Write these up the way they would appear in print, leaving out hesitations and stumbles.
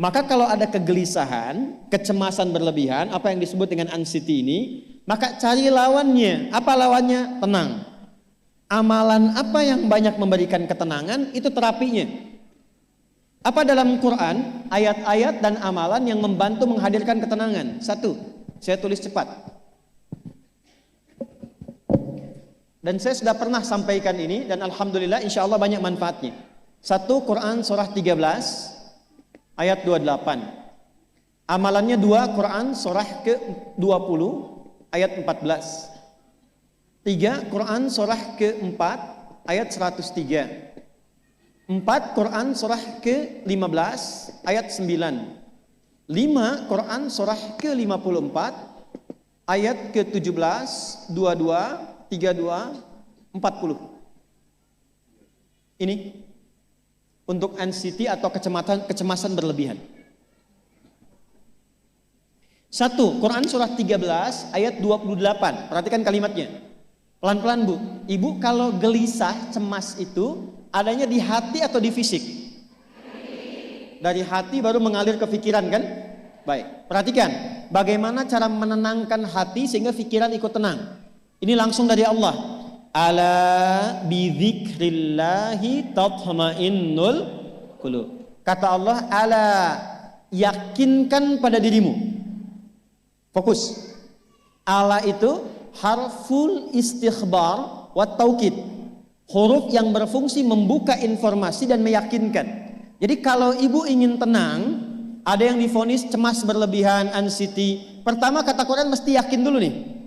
Maka kalau ada kegelisahan, kecemasan berlebihan, apa yang disebut dengan anxiety ini, maka cari lawannya. Apa lawannya? Tenang. Amalan apa yang banyak memberikan ketenangan, itu terapinya. Apa dalam Quran, ayat-ayat dan amalan yang membantu menghadirkan ketenangan? Satu, saya tulis cepat. Dan saya sudah pernah sampaikan ini, dan alhamdulillah insya Allah banyak manfaatnya. Satu, Quran surah 13 ayat 28. Amalannya dua, Quran surah ke-20 ayat 14. Tiga, Quran surah ke-4 ayat 103. Empat, Quran surah ke-15 ayat 9. Lima, Quran surah ke-54 ayat ke-17, 22, 32, 40. Ini untuk anxiety atau kecemasan berlebihan. Satu, Quran surah 13 ayat 28. Perhatikan kalimatnya. Pelan-pelan Bu. Ibu kalau gelisah, cemas itu adanya di hati atau di fisik? Dari hati baru mengalir ke pikiran kan? Baik, perhatikan bagaimana cara menenangkan hati sehingga pikiran ikut tenang. Ini langsung dari Allah. Ala bidzikrillahi tatma'innul qulub. Kata Allah, ala, yakinkan pada dirimu. Fokus. Ala itu harful istikhbar wa taukid. Huruf yang berfungsi membuka informasi dan meyakinkan. Jadi kalau ibu ingin tenang, ada yang divonis cemas berlebihan, anxiety. Pertama kata Quran mesti yakin dulu nih.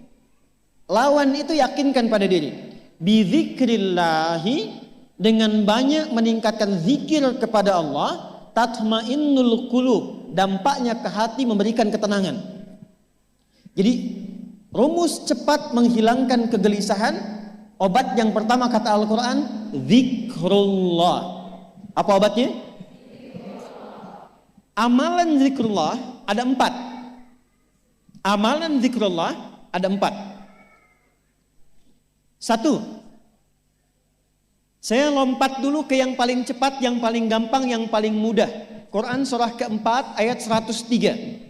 Lawan itu yakinkan pada diri. Bidzikrillahi, dengan banyak meningkatkan zikir kepada Allah, tatmainnul qulub, dampaknya ke hati memberikan ketenangan. Jadi rumus cepat menghilangkan kegelisahan, obat yang pertama kata Al-Quran, zikrullah. Apa obatnya? Amalan zikrullah ada 4. Amalan zikrullah ada 4. Satu, saya lompat dulu ke yang paling cepat, yang paling gampang, yang paling mudah. Quran surah ke-4 ayat 103.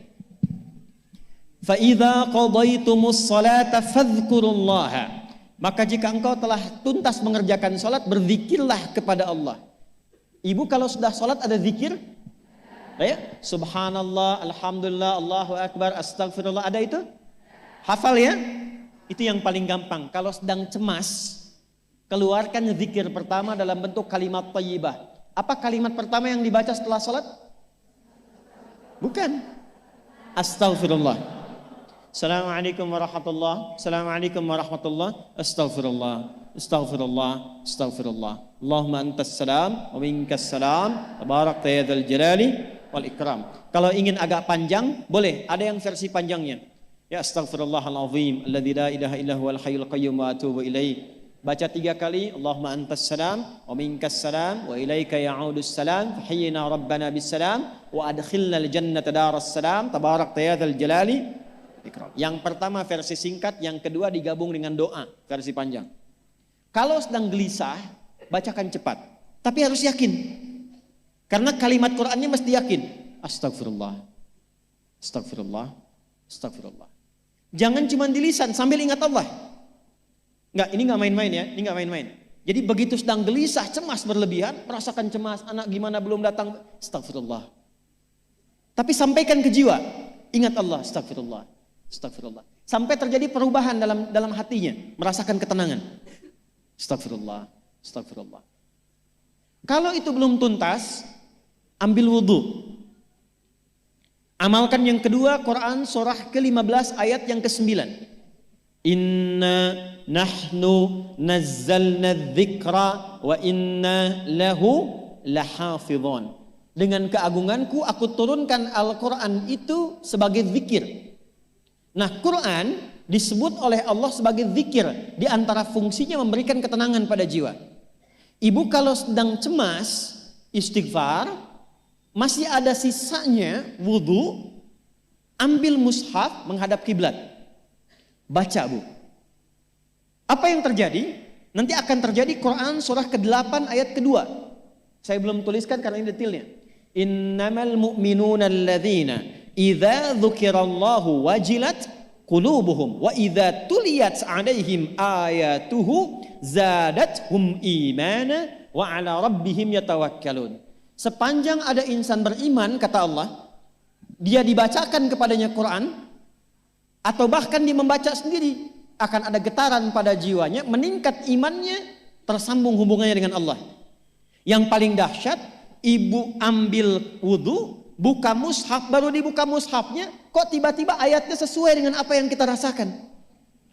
فَإِذَا قَضَيْتُمُ الصَّلَاةَ فَاذْكُرُوا اللَّهَ. Maka jika engkau telah tuntas mengerjakan salat, berzikirlah kepada Allah. Ibu kalau sudah salat ada zikir? Ya? Subhanallah, alhamdulillah, Allahu akbar, astagfirullah, ada itu? Hafal ya? Itu yang paling gampang. Kalau sedang cemas, keluarkan zikir pertama dalam bentuk kalimat thayyibah. Apa kalimat pertama yang dibaca setelah salat? Bukan. Astagfirullah. Assalamualaikum warahmatullah. Assalamualaikum warahmatullah. Astaghfirullah. Astaghfirullah. Astaghfirullah. Allahumma antas salam wa minkas salam. Tabarakta ya dzal jalali wal ikram. Kalau ingin agak panjang, boleh. Ada yang versi panjangnya. Ya astaghfirullahalazim alladzi la ilaha illa huwal hayyul qayyum wa atubu ilaih. Baca 3 kali. Allahumma antas salam wa minkas salam wa ilaika ya'udus salam. Fahayyina rabbana bis salam wa adkhilna al jannata daras salam. Tabarakta ya dzal jalali. Yang pertama versi singkat, yang kedua digabung dengan doa versi panjang. Kalau sedang gelisah, bacakan cepat, tapi harus yakin. Karena kalimat Qur'annya mesti yakin. Astagfirullah. Astagfirullah. Astagfirullah. Jangan cuma di lisan sambil ingat Allah. Enggak, ini enggak main-main ya, ini enggak main-main. Jadi begitu sedang gelisah, cemas berlebihan, merasakan cemas, anak gimana belum datang, astagfirullah. Tapi sampaikan ke jiwa, ingat Allah, astagfirullah. Astagfirullah. Sampai terjadi perubahan dalam hatinya, merasakan ketenangan. Astagfirullah, astagfirullah. Kalau itu belum tuntas, ambil wudhu. Amalkan yang kedua, Quran surah ke-15 ayat yang ke-9. Inna nahnu nazzalna dzikra wa inna lahu lahafidhun. Dengan keagunganku aku turunkan Al-Quran itu sebagai zikir. Nah, Quran disebut oleh Allah sebagai zikir. Di antara fungsinya memberikan ketenangan pada jiwa. Ibu kalau sedang cemas, istighfar, masih ada sisanya wudhu, ambil mushaf menghadap kiblat. Baca Bu. Apa yang terjadi? Nanti akan terjadi Quran surah ke-8 ayat kedua. Saya belum tuliskan karena ini detailnya. Innamal mu'minuna alladzina idza dzukirallahu wajilat qulubuhum wa idza tuliyat 'alaihim ayatuhu zadatuhum imana wa 'ala rabbihim yatawakkalun. Sepanjang ada insan beriman, kata Allah, dia dibacakan kepadanya Quran atau bahkan dia membaca sendiri, akan ada getaran pada jiwanya, meningkat imannya, tersambung hubungannya dengan Allah. Yang paling dahsyat, ibu ambil wudhu, buka mushaf, baru dibuka mushafnya, kok tiba-tiba ayatnya sesuai dengan apa yang kita rasakan.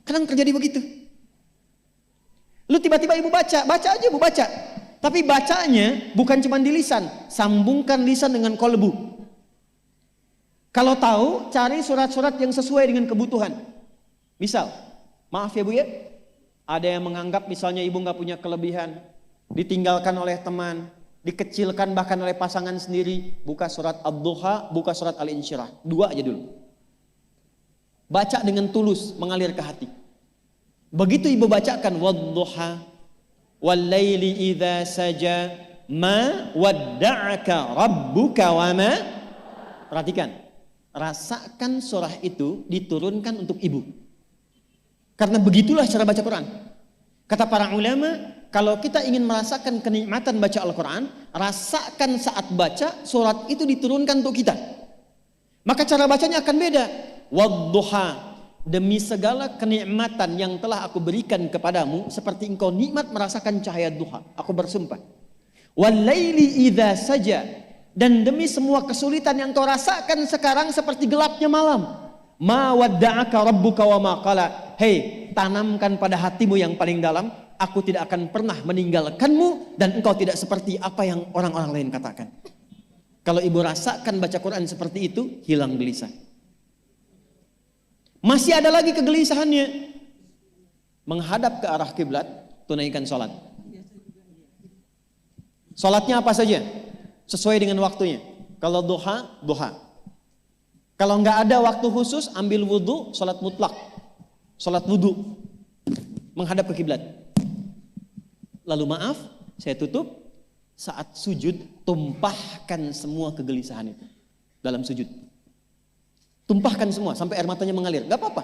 Kadang terjadi begitu. Lu tiba-tiba ibu baca aja ibu baca. Tapi bacanya bukan cuma di lisan, sambungkan lisan dengan kolbu. Kalau tahu, cari surat-surat yang sesuai dengan kebutuhan. Misal, maaf ya Bu ya, ada yang menganggap misalnya ibu nggak punya kelebihan, ditinggalkan oleh teman, dikecilkan bahkan oleh pasangan sendiri, buka surat Ad-Duha, buka surat Al-Insyirah, 2 aja dulu. Baca dengan tulus, mengalir ke hati. Begitu ibu bacakan Wad-Duha wal-laili idza saja ma wadda'aka rabbuka wa ma. Perhatikan, rasakan surah itu diturunkan untuk ibu. Karena begitulah cara baca Quran. Kata para ulama, kalau kita ingin merasakan kenikmatan baca Al-Quran, rasakan saat baca surat itu diturunkan untuk kita. Maka cara bacanya akan beda. Wadduha, demi segala kenikmatan yang telah aku berikan kepadamu, seperti engkau nikmat merasakan cahaya duha, aku bersumpah. Wal-laili idza saja, dan demi semua kesulitan yang kau rasakan sekarang seperti gelapnya malam. Ma wadda'aka rabbuka wa ma qala. Hei, tanamkan pada hatimu yang paling dalam, aku tidak akan pernah meninggalkanmu dan engkau tidak seperti apa yang orang-orang lain katakan. Kalau ibu rasakan baca Quran seperti itu, hilang gelisah. Masih ada lagi kegelisahannya, menghadap ke arah kiblat, tunaikan sholat. Sholatnya apa saja? Sesuai dengan waktunya. Kalau duha, duha. Kalau nggak ada waktu khusus, ambil wudhu, sholat mutlak. Sholat wudhu, menghadap ke kiblat. Lalu maaf, saya tutup, saat sujud, tumpahkan semua kegelisahan itu dalam sujud. Tumpahkan semua, sampai air matanya mengalir. Gak apa-apa,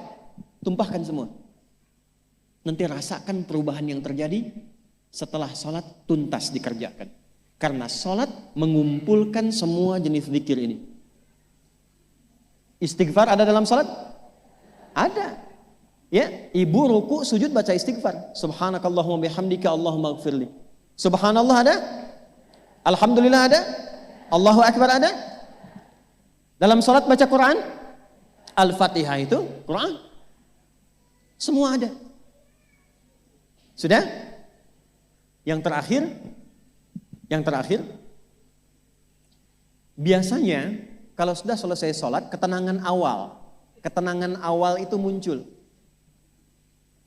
tumpahkan semua. Nanti rasakan perubahan yang terjadi setelah sholat tuntas dikerjakan. Karena sholat mengumpulkan semua jenis zikir ini. Istighfar ada dalam sholat? Ada. Ya, ibu ruku sujud baca istighfar. Subhanakallahumma bihamdika Allahumma ighfirli. Subhanallah ada? Alhamdulillah ada? Allahu Akbar ada? Dalam sholat baca Quran? Al-Fatihah itu Quran. Semua ada. Sudah? Yang terakhir, biasanya kalau sudah selesai sholat, ketenangan awal itu muncul.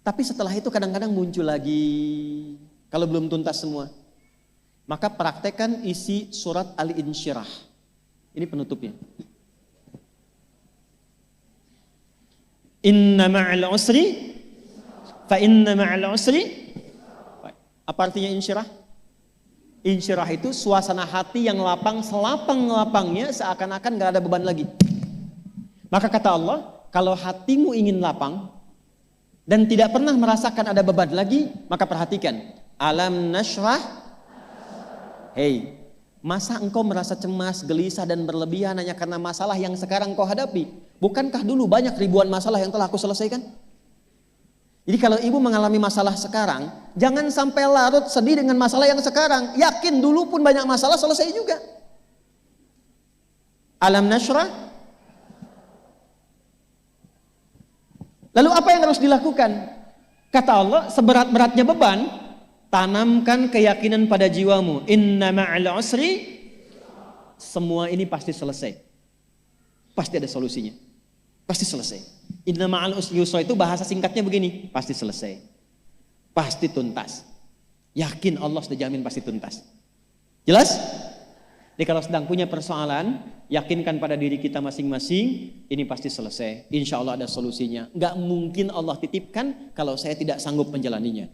Tapi setelah itu kadang-kadang muncul lagi, kalau belum tuntas semua. Maka praktekkan isi surat Al-Insyirah. Ini penutupnya. Inna ma'al usri fa inna ma'al usri. Apa artinya insyirah? Insyirah itu suasana hati yang lapang, selapang-lapangnya seakan-akan gak ada beban lagi. Maka kata Allah, kalau hatimu ingin lapang dan tidak pernah merasakan ada beban lagi, maka perhatikan. Alam nashrah. Hei, masa engkau merasa cemas, gelisah dan berlebihan hanya karena masalah yang sekarang kau hadapi? Bukankah dulu banyak ribuan masalah yang telah aku selesaikan? Jadi kalau ibu mengalami masalah sekarang, jangan sampai larut sedih dengan masalah yang sekarang. Yakin dulu pun banyak masalah selesai juga. Alam nashrah. Lalu apa yang harus dilakukan? Kata Allah, seberat-beratnya beban, tanamkan keyakinan pada jiwamu. Inna ma'al usri. Semua ini pasti selesai. Pasti ada solusinya. Pasti selesai. Inna ma'al usri yusra itu bahasa singkatnya begini. Pasti selesai. Pasti tuntas. Yakin Allah sudah jamin pasti tuntas. Jelas? Jadi kalau sedang punya persoalan, yakinkan pada diri kita masing-masing, ini pasti selesai. Insya Allah ada solusinya. Gak mungkin Allah titipkan kalau saya tidak sanggup menjalaninya.